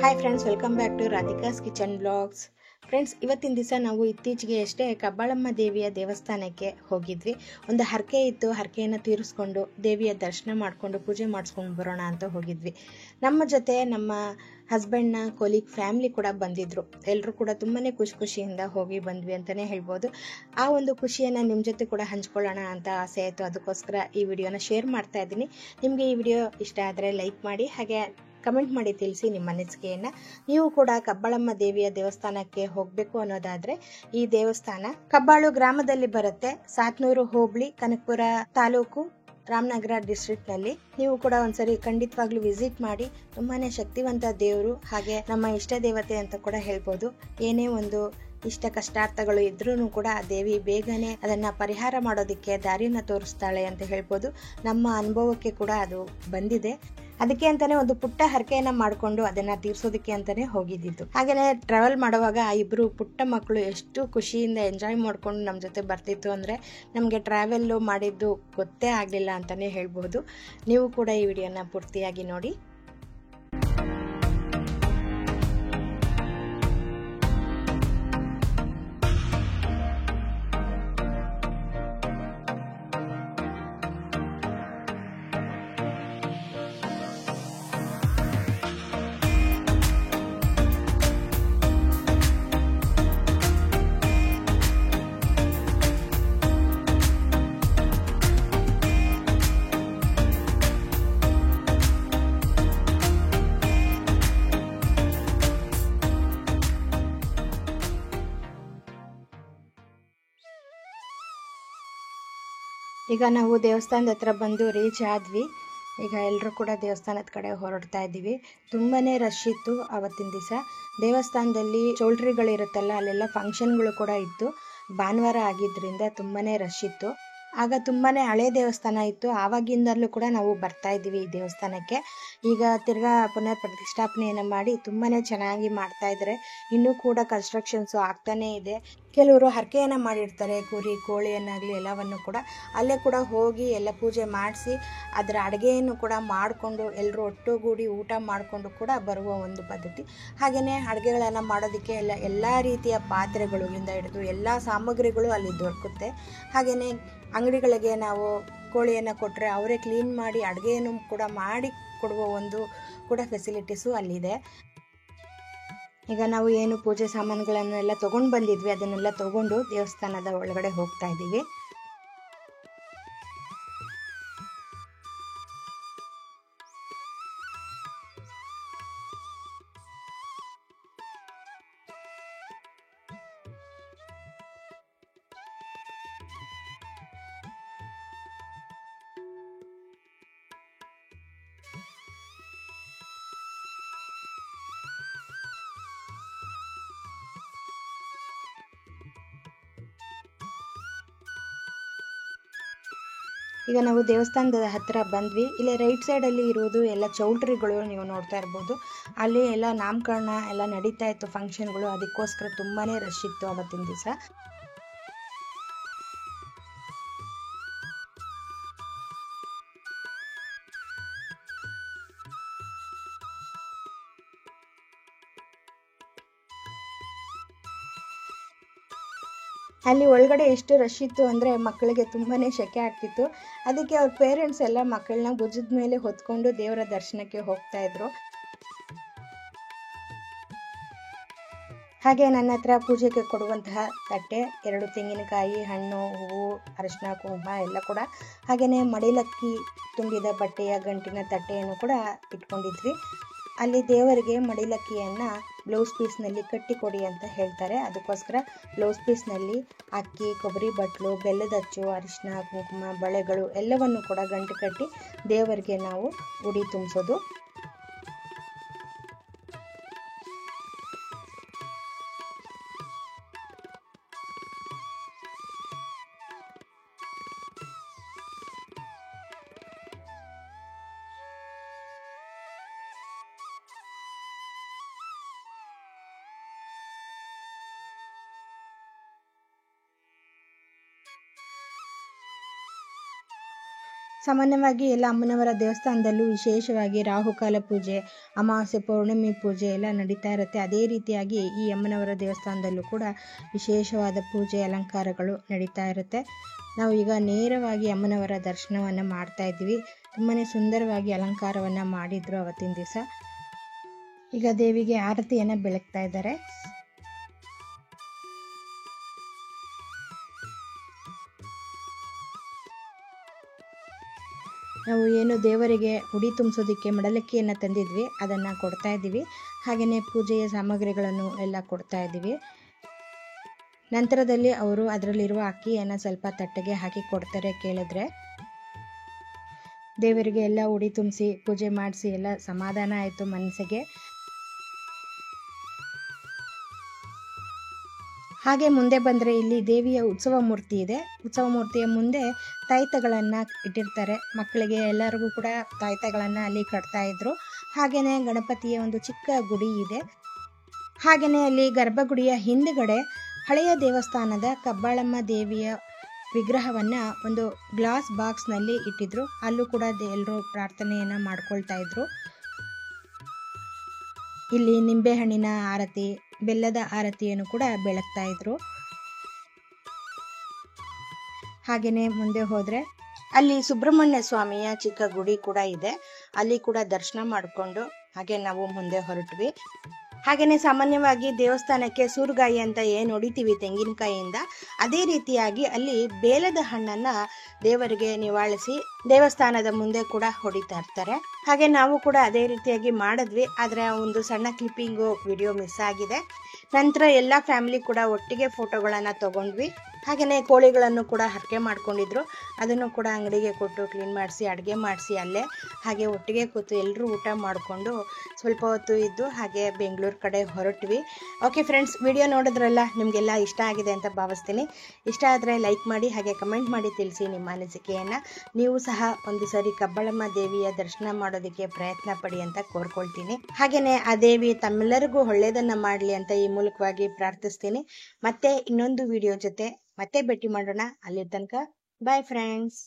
Hi friends, welcome back to Radhika's kitchen blogs. Friends, ಇವತ್ತಿನ ದಿವಸ ನಾವು ಇತ್ತೀಚೆಗೆ ಅಷ್ಟೇ ಕಬ್ಬಾಳಮ್ಮ ದೇವಿಯ ದೇವಸ್ಥಾನಕ್ಕೆ ಹೋಗಿದ್ವಿ. ಒಂದು ಹರಕೆ ಇತ್ತು, ಹರಕೆಯನ್ನು ತೀರಿಸ್ಕೊಂಡು ದೇವಿಯ ದರ್ಶನ ಮಾಡಿಕೊಂಡು ಪೂಜೆ ಮಾಡಿಸ್ಕೊಂಡು ಬರೋಣ ಅಂತ ಹೋಗಿದ್ವಿ. ನಮ್ಮ ಜೊತೆ ನಮ್ಮ ಹಸ್ಬೆಂಡ್ನ ಕೊಲೀಗ್ ಫ್ಯಾಮಿಲಿ ಕೂಡ ಬಂದಿದ್ರು. ಎಲ್ಲರೂ ಕೂಡ ತುಂಬಾ ಖುಷಿಯಿಂದ ಹೋಗಿ ಬಂದ್ವಿ ಅಂತಲೇ ಹೇಳ್ಬೋದು. ಆ ಒಂದು ಖುಷಿಯನ್ನು ನಿಮ್ಮ ಜೊತೆ ಕೂಡ ಹಂಚ್ಕೊಳ್ಳೋಣ ಅಂತ ಆಸೆ ಆಯಿತು. ಅದಕ್ಕೋಸ್ಕರ ಈ ವಿಡಿಯೋನ ಶೇರ್ ಮಾಡ್ತಾ ಇದ್ದೀನಿ. ನಿಮಗೆ ಈ ವಿಡಿಯೋ ಇಷ್ಟ ಆದರೆ ಲೈಕ್ ಮಾಡಿ, ಹಾಗೆ ಕಮೆಂಟ್ ಮಾಡಿ ತಿಳಿಸಿ ನಿಮ್ಮ ಅನಿಸಿಕೆಯನ್ನು. ನೀವು ಕೂಡ ಕಬ್ಬಾಳಮ್ಮ ದೇವಿಯ ದೇವಸ್ಥಾನಕ್ಕೆ ಹೋಗಬೇಕು ಅನ್ನೋದಾದರೆ ಈ ದೇವಸ್ಥಾನ ಕಬ್ಬಾಳು ಗ್ರಾಮದಲ್ಲಿ ಬರುತ್ತೆ. ಸಾತ್ನೂರು ಹೋಬಳಿ, ಕನಕಪುರ ತಾಲೂಕು, ರಾಮನಗರ ಡಿಸ್ಟ್ರಿಕ್ಟ್ ನಲ್ಲಿ. ನೀವು ಕೂಡ ಒಂದ್ಸರಿ ಖಂಡಿತವಾಗ್ಲೂ ವಿಸಿಟ್ ಮಾಡಿ. ತುಂಬಾನೇ ಶಕ್ತಿವಂತ ದೇವರು, ಹಾಗೆ ನಮ್ಮ ಇಷ್ಟ ದೇವತೆ ಅಂತ ಕೂಡ ಹೇಳ್ಬೋದು. ಏನೇ ಒಂದು ಇಷ್ಟ ಕಷ್ಟಾರ್ಥಗಳು ಇದ್ರೂ ಕೂಡ ಆ ದೇವಿ ಬೇಗನೆ ಅದನ್ನ ಪರಿಹಾರ ಮಾಡೋದಕ್ಕೆ ದಾರಿನ ತೋರಿಸ್ತಾಳೆ ಅಂತ ಹೇಳ್ಬೋದು. ನಮ್ಮ ಅನುಭವಕ್ಕೆ ಕೂಡ ಅದು ಬಂದಿದೆ. ಅದಕ್ಕೆ ಅಂತಾನೆ ಒಂದು ಪುಟ್ಟ ಹರಕೆಯನ್ನ ಮಾಡ್ಕೊಂಡು ಅದನ್ನ ತೀರ್ಸೋದಕ್ಕೆ ಅಂತಾನೆ ಹೋಗಿದ್ದಿದ್ದು. ಹಾಗೇನೆ ಟ್ರಾವೆಲ್ ಮಾಡುವಾಗ ಆ ಇಬ್ರು ಪುಟ್ಟ ಮಕ್ಕಳು ಎಷ್ಟು ಖುಷಿಯಿಂದ ಎಂಜಾಯ್ ಮಾಡ್ಕೊಂಡು ನಮ್ಮ ಜೊತೆ ಬರ್ತಿತ್ತು ಅಂದ್ರೆ ನಮ್ಗೆ ಟ್ರಾವೆಲ್ ಮಾಡಿದ್ದು ಗೊತ್ತೇ ಆಗ್ಲಿಲ್ಲ ಅಂತಾನೆ ಹೇಳ್ಬಹುದು. ನೀವು ಕೂಡ ಈ ವಿಡಿಯೋನ ಪೂರ್ತಿಯಾಗಿ ನೋಡಿ. ಈಗ ನಾವು ದೇವಸ್ಥಾನದ ಹತ್ರ ಬಂದು ರೀಚ್ ಆದ್ವಿ. ಈಗ ಎಲ್ಲರೂ ಕೂಡ ದೇವಸ್ಥಾನದ ಕಡೆ ಹೊರಡ್ತಾ ಇದ್ದೀವಿ. ತುಂಬಾನೇ ರಶ್ ಇತ್ತು ಅವತ್ತಿನ ದಿವಸ. ದೇವಸ್ಥಾನದಲ್ಲಿ ಚೌಲ್ಟ್ರಿಗಳಿರುತ್ತಲ್ಲ, ಅಲ್ಲೆಲ್ಲ ಫಂಕ್ಷನ್ಗಳು ಕೂಡ ಇತ್ತು. ಭಾನುವಾರ ಆಗಿದ್ರಿಂದ ತುಂಬಾನೇ ರಶ್ ಇತ್ತು. ಆಗ ತುಂಬಾನೇ ಹಳೆ ದೇವಸ್ಥಾನ ಇತ್ತು. ಆವಾಗಿಂದಲೂ ಕೂಡ ನಾವು ಬರ್ತಾ ಇದ್ದೀವಿ ಈ ದೇವಸ್ಥಾನಕ್ಕೆ. ಈಗ ತಿರ್ಗಾ ಪುನಃ ಪ್ರತಿಷ್ಠಾಪನೆಯನ್ನ ಮಾಡಿ ತುಂಬಾನೇ ಚೆನ್ನಾಗಿ ಮಾಡ್ತಾ ಇದ್ದಾರೆ. ಇನ್ನೂ ಕೂಡ ಕನ್ಸ್ಟ್ರಕ್ಷನ್ಸ್ ಆಗ್ತಾನೆ ಇದೆ. ಕೆಲವರು ಹರಕೆಯನ್ನ ಮಾಡಿರ್ತಾರೆ, ಕುರಿ ಕೋಳಿಯನ್ನಾಗಲಿ ಎಲ್ಲವನ್ನು ಕೂಡ ಅಲ್ಲೇ ಕೂಡ ಹೋಗಿ ಎಲ್ಲ ಪೂಜೆ ಮಾಡಿಸಿ ಅದರ ಅಡುಗೆಯನ್ನು ಕೂಡ ಮಾಡಿಕೊಂಡು ಎಲ್ಲರೂ ಒಟ್ಟುಗೂಡಿ ಊಟ ಮಾಡಿಕೊಂಡು ಕೂಡ ಬರುವ ಒಂದು ಪದ್ಧತಿ. ಹಾಗೆಯೇ ಅಡುಗೆಗಳನ್ನು ಮಾಡೋದಕ್ಕೆ ಎಲ್ಲ ರೀತಿಯ ಪಾತ್ರೆಗಳಿಂದ ಹಿಡಿದು ಎಲ್ಲ ಸಾಮಗ್ರಿಗಳು ಅಲ್ಲಿ ದೊರಕುತ್ತೆ. ಹಾಗೆಯೇ ಅಂಗಡಿಗಳಿಗೆ ನಾವು ಕೋಳಿಯನ್ನು ಕೊಟ್ಟರೆ ಅವರೇ ಕ್ಲೀನ್ ಮಾಡಿ ಅಡುಗೆಯನ್ನು ಕೂಡ ಮಾಡಿ ಕೊಡುವ ಒಂದು ಕೂಡ ಫೆಸಿಲಿಟೀಸು ಅಲ್ಲಿದೆ. ಈಗ ನಾವು ಏನು ಪೂಜೆ ಸಾಮಾನುಗಳನ್ನೆಲ್ಲ ತಗೊಂಡು ಬಂದಿದ್ವಿ ಅದನ್ನೆಲ್ಲ ತಗೊಂಡು ದೇವಸ್ಥಾನದ ಒಳಗಡೆ ಹೋಗ್ತಾ ಇದ್ದೀವಿ. ಈಗ ನಾವು ದೇವಸ್ಥಾನದ ಹತ್ರ ಬಂದ್ವಿ. ಇಲ್ಲಿ ರೈಟ್ ಸೈಡಲ್ಲಿ ಇರೋದು ಎಲ್ಲ ಚೌಲ್ಟ್ರಿಗಳು ನೀವು ನೋಡ್ತಾ ಇರ್ಬೋದು. ಅಲ್ಲಿ ಎಲ್ಲ ನಾಮಕರಣ ಎಲ್ಲ ನಡೀತಾ ಇತ್ತು, ಫಂಕ್ಷನ್ಗಳು. ಅದಕ್ಕೋಸ್ಕರ ತುಂಬಾನೇ ರಶ್ ಇತ್ತು ಅವತ್ತಿನ ದಿವಸ. ಅಲ್ಲಿ ಒಳಗಡೆ ಎಷ್ಟು ರಶ್ ಇತ್ತು ಅಂದರೆ ಮಕ್ಕಳಿಗೆ ತುಂಬಾನೇ ಸೆಕೆ ಆಗ್ತಿತ್ತು. ಅದಕ್ಕೆ ಅವ್ರ ಪೇರೆಂಟ್ಸ್ ಎಲ್ಲ ಮಕ್ಕಳನ್ನ ಭುಜದ ಮೇಲೆ ಹೊತ್ಕೊಂಡು ದೇವರ ದರ್ಶನಕ್ಕೆ ಹೋಗ್ತಾ ಇದ್ರು. ಹಾಗೆ ನನ್ನ ಹತ್ರ ಪೂಜೆಗೆ ಕೊಡುವಂತಹ ತಟ್ಟೆ, 2 ತೆಂಗಿನಕಾಯಿ, ಹಣ್ಣು, ಹೂವು, ಅರಿಶಿನ, ಕುಂಕುಮ ಎಲ್ಲ ಕೂಡ, ಹಾಗೆಯೇ ಮಡಿಲಕ್ಕಿ ತುಂಬಿದ ಬಟ್ಟೆಯ ಗಂಟಿನ ತಟ್ಟೆಯನ್ನು ಕೂಡ ಇಟ್ಕೊಂಡಿದ್ವಿ. ಅಲ್ಲಿ ದೇವರಿಗೆ ಮಡಿಲಕ್ಕಿಯನ್ನು ಬ್ಲೌಸ್ ಪೀಸ್ನಲ್ಲಿ ಕಟ್ಟಿಕೊಡಿ ಅಂತ ಹೇಳ್ತಾರೆ. ಅದಕ್ಕೋಸ್ಕರ ಬ್ಲೌಸ್ ಪೀಸ್ನಲ್ಲಿ ಅಕ್ಕಿ, ಕೊಬ್ಬರಿ ಬಟ್ಲು, ಬೆಲ್ಲದ ಅಚ್ಚು, ಅರಿಶಿನ, ಕುಂಕುಮ, ಬಳೆಗಳು ಎಲ್ಲವನ್ನು ಕೂಡ ಗಂಟು ಕಟ್ಟಿ ದೇವರಿಗೆ ನಾವು ಉಡಿ ತುಂಬಿಸೋದು. ಸಾಮಾನ್ಯವಾಗಿ ಎಲ್ಲ ಅಮ್ಮನವರ ದೇವಸ್ಥಾನದಲ್ಲೂ ವಿಶೇಷವಾಗಿ ರಾಹುಕಾಲ ಪೂಜೆ, ಅಮಾವಾಸ್ಯೆ ಪೌರ್ಣಮಿ ಪೂಜೆ ಎಲ್ಲ ನಡೀತಾ ಇರುತ್ತೆ. ಅದೇ ರೀತಿಯಾಗಿ ಈ ಅಮ್ಮನವರ ದೇವಸ್ಥಾನದಲ್ಲೂ ಕೂಡ ವಿಶೇಷವಾದ ಪೂಜೆ ಅಲಂಕಾರಗಳು ನಡೀತಾ ಇರುತ್ತೆ. ನಾವು ಈಗ ನೇರವಾಗಿ ಅಮ್ಮನವರ ದರ್ಶನವನ್ನು ಮಾಡ್ತಾ ಇದ್ದೀವಿ. ತುಂಬಾ ಸುಂದರವಾಗಿ ಅಲಂಕಾರವನ್ನು ಮಾಡಿದ್ರು ಅವತ್ತಿನ ದಿವಸ. ಈಗ ದೇವಿಗೆ ಆರತಿಯನ್ನು ಬೆಳಗ್ತಾ ಇದ್ದಾರೆ. ನಾವು ಏನು ದೇವರಿಗೆ ಉಡಿ ತುಂಬಿಸೋದಕ್ಕೆ ಮಡಲಕ್ಕಿಯನ್ನು ತಂದಿದ್ವಿ, ಅದನ್ನು ಕೊಡ್ತಾ ಇದ್ದೀವಿ. ಹಾಗೆಯೇ ಪೂಜೆಯ ಸಾಮಗ್ರಿಗಳನ್ನು ಎಲ್ಲ ಕೊಡ್ತಾ ಇದ್ದೀವಿ. ನಂತರದಲ್ಲಿ ಅವರು ಅದರಲ್ಲಿರುವ ಅಕ್ಕಿಯನ್ನು ಸ್ವಲ್ಪ ತಟ್ಟೆಗೆ ಹಾಕಿ ಕೊಡ್ತಾರೆ. ಕೇಳಿದ್ರೆ ದೇವರಿಗೆ ಎಲ್ಲ ಉಡಿ ತುಂಬಿಸಿ ಪೂಜೆ ಮಾಡಿಸಿ ಎಲ್ಲ ಸಮಾಧಾನ ಆಯಿತು ಮನಸ್ಸಿಗೆ. ಹಾಗೆ ಮುಂದೆ ಬಂದರೆ ಇಲ್ಲಿ ದೇವಿಯ ಉತ್ಸವ ಮೂರ್ತಿ ಇದೆ. ಉತ್ಸವ ಮೂರ್ತಿಯ ಮುಂದೆ ತಾಯ್ತಗಳನ್ನು ಇಟ್ಟಿರ್ತಾರೆ. ಮಕ್ಕಳಿಗೆ ಎಲ್ಲರಿಗೂ ಕೂಡ ತಾಯ್ತಗಳನ್ನು ಅಲ್ಲಿ ಕಟ್ತಾ ಇದ್ರು. ಹಾಗೆಯೇ ಗಣಪತಿಯ ಒಂದು ಚಿಕ್ಕ ಗುಡಿ ಇದೆ. ಹಾಗೆಯೇ ಅಲ್ಲಿ ಗರ್ಭಗುಡಿಯ ಹಿಂದುಗಡೆ ಹಳೆಯ ದೇವಸ್ಥಾನದ ಕಬ್ಬಾಳಮ್ಮ ದೇವಿಯ ವಿಗ್ರಹವನ್ನು ಒಂದು ಗ್ಲಾಸ್ ಬಾಕ್ಸ್ನಲ್ಲಿ ಇಟ್ಟಿದ್ರು. ಅಲ್ಲೂ ಕೂಡ ಎಲ್ಲರೂ ಪ್ರಾರ್ಥನೆಯನ್ನು ಮಾಡ್ಕೊಳ್ತಾ ಇದ್ರು. ಇಲ್ಲಿ ನಿಂಬೆಹಣ್ಣಿನ ಆರತಿ, ಬೆಲ್ಲದ ಆರತಿಯನ್ನು ಕೂಡ ಬೆಳಗ್ತಾ ಇದ್ರು. ಹಾಗೆಯೇ ಮುಂದೆ ಹೋದರೆ ಅಲ್ಲಿ ಸುಬ್ರಹ್ಮಣ್ಯ ಸ್ವಾಮಿಯ ಚಿಕ್ಕ ಗುಡಿ ಕೂಡ ಇದೆ. ಅಲ್ಲಿ ಕೂಡ ದರ್ಶನ ಮಾಡಿಕೊಂಡು ಹಾಗೆ ನಾವು ಮುಂದೆ ಹೊರಟ್ವಿ. ಹಾಗೆಯೇ ಸಾಮಾನ್ಯವಾಗಿ ದೇವಸ್ಥಾನಕ್ಕೆ ಸೂರುಗಾಯಿ ಅಂತ ಏನು ಹೊಡಿತೀವಿ ತೆಂಗಿನಕಾಯಿಯಿಂದ, ಅದೇ ರೀತಿಯಾಗಿ ಅಲ್ಲಿ ಬೇಲದ ಹಣ್ಣನ್ನು ದೇವರಿಗೆ ನಿವಾಳಿಸಿ ದೇವಸ್ಥಾನದ ಮುಂದೆ ಕೂಡ ಹೊಡಿತಾ ಇರ್ತಾರೆ. ಹಾಗೆ ನಾವು ಕೂಡ ಅದೇ ರೀತಿಯಾಗಿ ಮಾಡಿದ್ವಿ. ಆದರೆ ಒಂದು ಸಣ್ಣ ಕ್ಲಿಪ್ಪಿಂಗು ವಿಡಿಯೋ ಮಿಸ್ ಆಗಿದೆ. ನಂತರ ಎಲ್ಲ ಫ್ಯಾಮಿಲಿ ಕೂಡ ಒಟ್ಟಿಗೆ ಫೋಟೋಗಳನ್ನು ತಗೊಂಡ್ವಿ. ಹಾಗೆಯೇ ಕೋಳಿಗಳನ್ನು ಕೂಡ ಹರಕೆ ಮಾಡ್ಕೊಂಡಿದ್ರು. ಅದನ್ನು ಕೂಡ ಅಂಗಡಿಗೆ ಕೊಟ್ಟು ಕ್ಲೀನ್ ಮಾಡಿಸಿ ಅಡುಗೆ ಮಾಡಿಸಿ ಅಲ್ಲೇ ಹಾಗೆ ಒಟ್ಟಿಗೆ ಕೂತು ಎಲ್ಲರೂ ಊಟ ಮಾಡಿಕೊಂಡು ಸ್ವಲ್ಪ ಹೊತ್ತು ಇದ್ದು ಹಾಗೆ ಬೆಂಗಳೂರು ಕಡೆ ಹೊರಟ್ವಿ. ಓಕೆ ಫ್ರೆಂಡ್ಸ್, ವಿಡಿಯೋ ನೋಡಿದ್ರಲ್ಲ, ನಿಮಗೆಲ್ಲ ಇಷ್ಟ ಆಗಿದೆ ಅಂತ ಭಾವಿಸ್ತೀನಿ. ಇಷ್ಟ ಆದರೆ ಲೈಕ್ ಮಾಡಿ ಹಾಗೆ ಕಮೆಂಟ್ ಮಾಡಿ ತಿಳಿಸಿ ನಿಮ್ಮ ಅನಿಸಿಕೆಯನ್ನು. ನೀವು ಸಹ ಒಂದು ಸರಿ ಕಬ್ಬಾಳಮ್ಮ ದೇವಿಯ ದರ್ಶನ ಮಾಡೋದಕ್ಕೆ ಪ್ರಯತ್ನ ಪಡಿ ಅಂತ ಕೋರ್ಕೊಳ್ತೀನಿ. ಹಾಗೆಯೇ ಆ ದೇವಿ ತಮ್ಮೆಲ್ಲರಿಗೂ ಒಳ್ಳೆಯದನ್ನು ಮಾಡಲಿ ಅಂತ ಈ ಮೂಲಕವಾಗಿ ಪ್ರಾರ್ಥಿಸ್ತೀನಿ. ಮತ್ತೆ ಇನ್ನೊಂದು ವಿಡಿಯೋ ಜೊತೆ ಮತ್ತೆ ಭೇಟಿ ಮಾಡೋಣ. ಅಲ್ಲಿ ತನಕ ಬಾಯ್ ಫ್ರೆಂಡ್ಸ್.